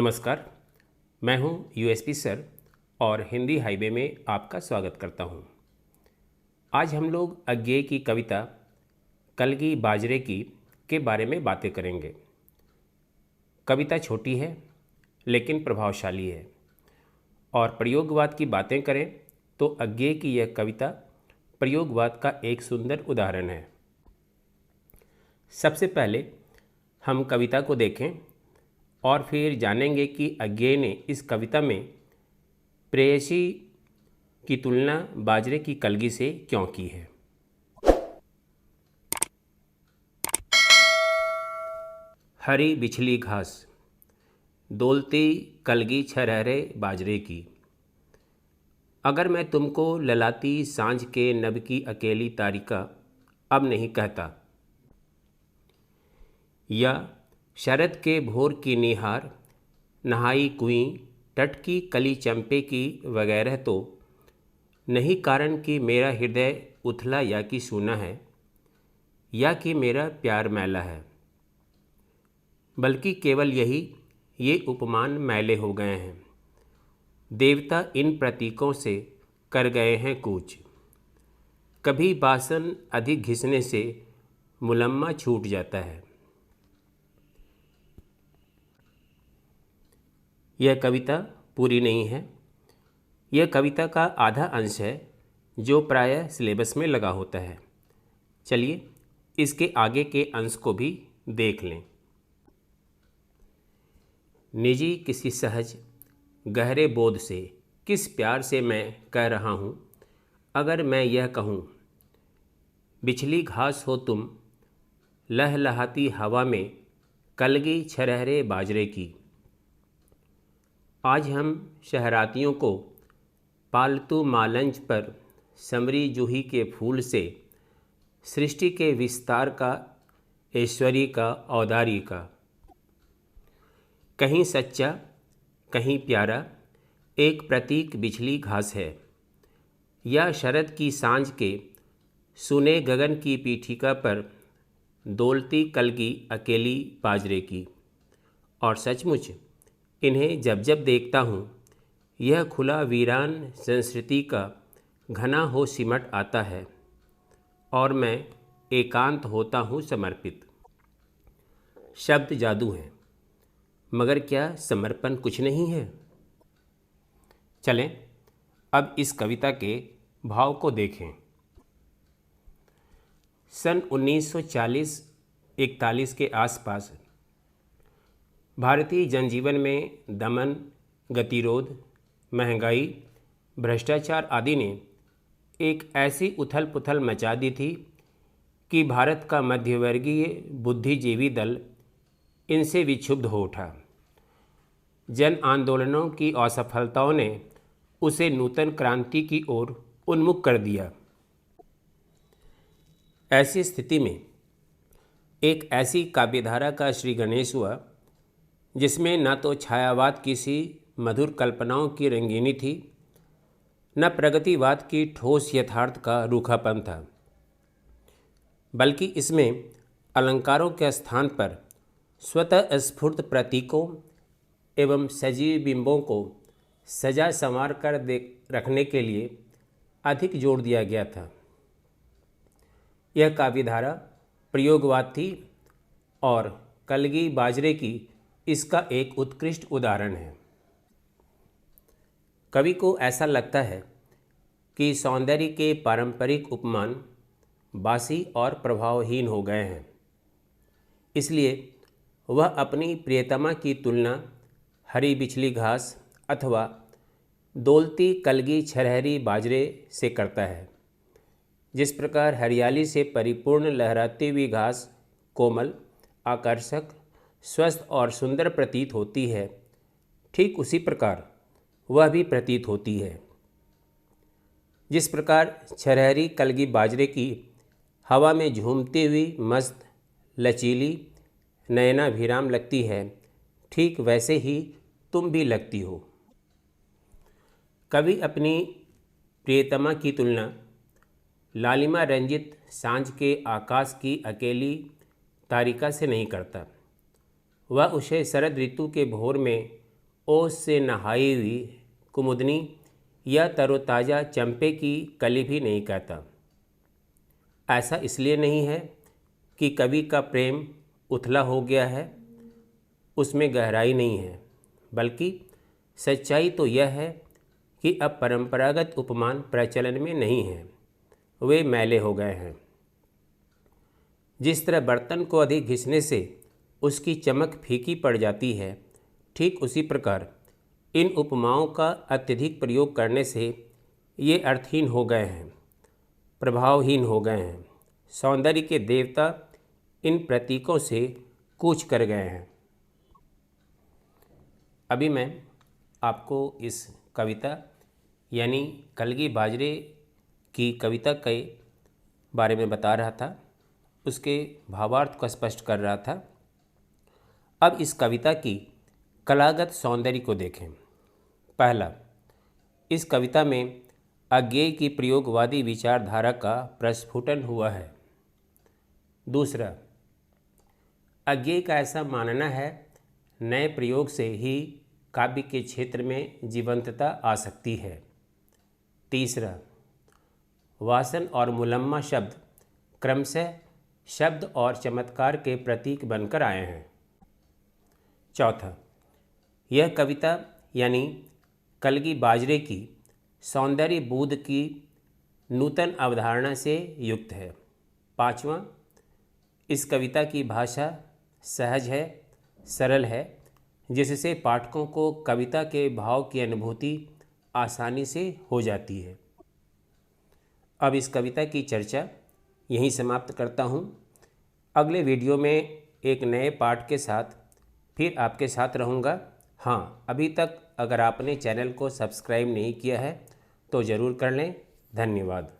नमस्कार, मैं हूं यूएसपी सर और हिंदी हाईवे में आपका स्वागत करता हूं। आज हम लोग अज्ञेय की कविता कलगी बाजरे की के बारे में बातें करेंगे। कविता छोटी है लेकिन प्रभावशाली है और प्रयोगवाद की बातें करें तो अज्ञेय की यह कविता प्रयोगवाद का एक सुंदर उदाहरण है। सबसे पहले हम कविता को देखें और फिर जानेंगे कि अज्ञेय ने इस कविता में प्रेयसी की तुलना बाजरे की कलगी से क्यों की है। हरी बिछली घास डोलती कलगी छरहरे बाजरे की, अगर मैं तुमको ललाती सांझ के नब की अकेली तारिका अब नहीं कहता, या शरद के भोर की निहार नहाई कुईं तट की कली चंपे की वगैरह, तो नहीं कारण कि मेरा हृदय उथला या कि सूना है या कि मेरा प्यार मैला है, बल्कि केवल यही ये उपमान मैले हो गए हैं। देवता इन प्रतीकों से कर गए हैं कूच, कभी बासन अधिक घिसने से मुलम्मा छूट जाता है। यह कविता पूरी नहीं है। यह कविता का आधा अंश है जो प्रायः सिलेबस में लगा होता है। चलिए इसके आगे के अंश को भी देख लें। निजी किसी सहज गहरे बोध से किस प्यार से मैं कह रहा हूँ, अगर मैं यह कहूँ बिछली घास हो तुम लहलहाती हवा में कलगी छरहरे बाजरे की। आज हम शहरातियों को पालतू मालंज पर समरी जूही के फूल से सृष्टि के विस्तार का, ऐश्वर्य का, औदार्य का, कहीं सच्चा कहीं प्यारा एक प्रतीक बिछली घास है, या शरद की सांझ के सुने गगन की पीठिका पर डोलती कलगी अकेली बाजरे की। और सचमुच इन्हें जब जब देखता हूँ, यह खुला वीरान संस्कृति का घना हो सिमट आता है और मैं एकांत होता हूँ समर्पित। शब्द जादू हैं, मगर क्या समर्पण कुछ नहीं है? चलें अब इस कविता के भाव को देखें। सन 1940-41 के आसपास भारतीय जनजीवन में दमन, गतिरोध, महंगाई, भ्रष्टाचार आदि ने एक ऐसी उथल पुथल मचा दी थी कि भारत का मध्यवर्गीय बुद्धिजीवी दल इनसे विक्षुब्ध हो उठा। जन आंदोलनों की असफलताओं ने उसे नूतन क्रांति की ओर उन्मुख कर दिया। ऐसी स्थिति में एक ऐसी काव्यधारा का श्री गणेश हुआ जिसमें न तो छायावाद किसी मधुर कल्पनाओं की रंगीनी थी, न प्रगतिवाद की ठोस यथार्थ का रूखापन था, बल्कि इसमें अलंकारों के स्थान पर स्वतः स्फुट प्रतीकों एवं सजीव बिंबों को सजा संवार कर रखने के लिए अधिक जोर दिया गया था। यह काव्यधारा प्रयोगवाद थी और कलगी बाजरे की इसका एक उत्कृष्ट उदाहरण है। कवि को ऐसा लगता है कि सौंदर्य के पारंपरिक उपमान बासी और प्रभावहीन हो गए हैं, इसलिए वह अपनी प्रियतमा की तुलना हरी बिछली घास अथवा डोलती कलगी छरहरी बाजरे से करता है। जिस प्रकार हरियाली से परिपूर्ण लहराती हुई घास कोमल, आकर्षक, स्वस्थ और सुंदर प्रतीत होती है, ठीक उसी प्रकार वह भी प्रतीत होती है। जिस प्रकार छरहरी कलगी बाजरे की हवा में झूमती हुई मस्त, लचीली, नयनाभिराम लगती है, ठीक वैसे ही तुम भी लगती हो। कवि अपनी प्रियतमा की तुलना लालिमा रंजित सांझ के आकाश की अकेली तारिका से नहीं करता। वह उसे शरद ऋतु के भोर में ओस से नहाई हुई कुमुदनी या तरोताज़ा चंपे की कली भी नहीं कहता। ऐसा इसलिए नहीं है कि कवि का प्रेम उथला हो गया है, उसमें गहराई नहीं है, बल्कि सच्चाई तो यह है कि अब परंपरागत उपमान प्रचलन में नहीं हैं, वे मैले हो गए हैं। जिस तरह बर्तन को अधिक घिसने से उसकी चमक फीकी पड़ जाती है, ठीक उसी प्रकार इन उपमाओं का अत्यधिक प्रयोग करने से ये अर्थहीन हो गए हैं, प्रभावहीन हो गए हैं। सौंदर्य के देवता इन प्रतीकों से कूच कर गए हैं। अभी मैं आपको इस कविता यानी कलगी बाजरे की कविता के बारे में बता रहा था, उसके भावार्थ को स्पष्ट कर रहा था। अब इस कविता की कलागत सौंदर्य को देखें। पहला, इस कविता में अज्ञेय की प्रयोगवादी विचारधारा का प्रस्फुटन हुआ है। दूसरा, अज्ञेय का ऐसा मानना है नए प्रयोग से ही काव्य के क्षेत्र में जीवंतता आ सकती है। तीसरा, वासन और मुलम्मा शब्द क्रमशः शब्द और चमत्कार के प्रतीक बनकर आए हैं। चौथा, यह कविता यानी कलगी बाजरे की सौंदर्य बोध की नूतन अवधारणा से युक्त है। पाँचवां, इस कविता की भाषा सहज है, सरल है, जिससे पाठकों को कविता के भाव की अनुभूति आसानी से हो जाती है। अब इस कविता की चर्चा यहीं समाप्त करता हूँ। अगले वीडियो में एक नए पाठ के साथ फिर आपके साथ रहूँगा। हाँ, अभी तक अगर आपने चैनल को सब्सक्राइब नहीं किया है तो ज़रूर कर लें। धन्यवाद।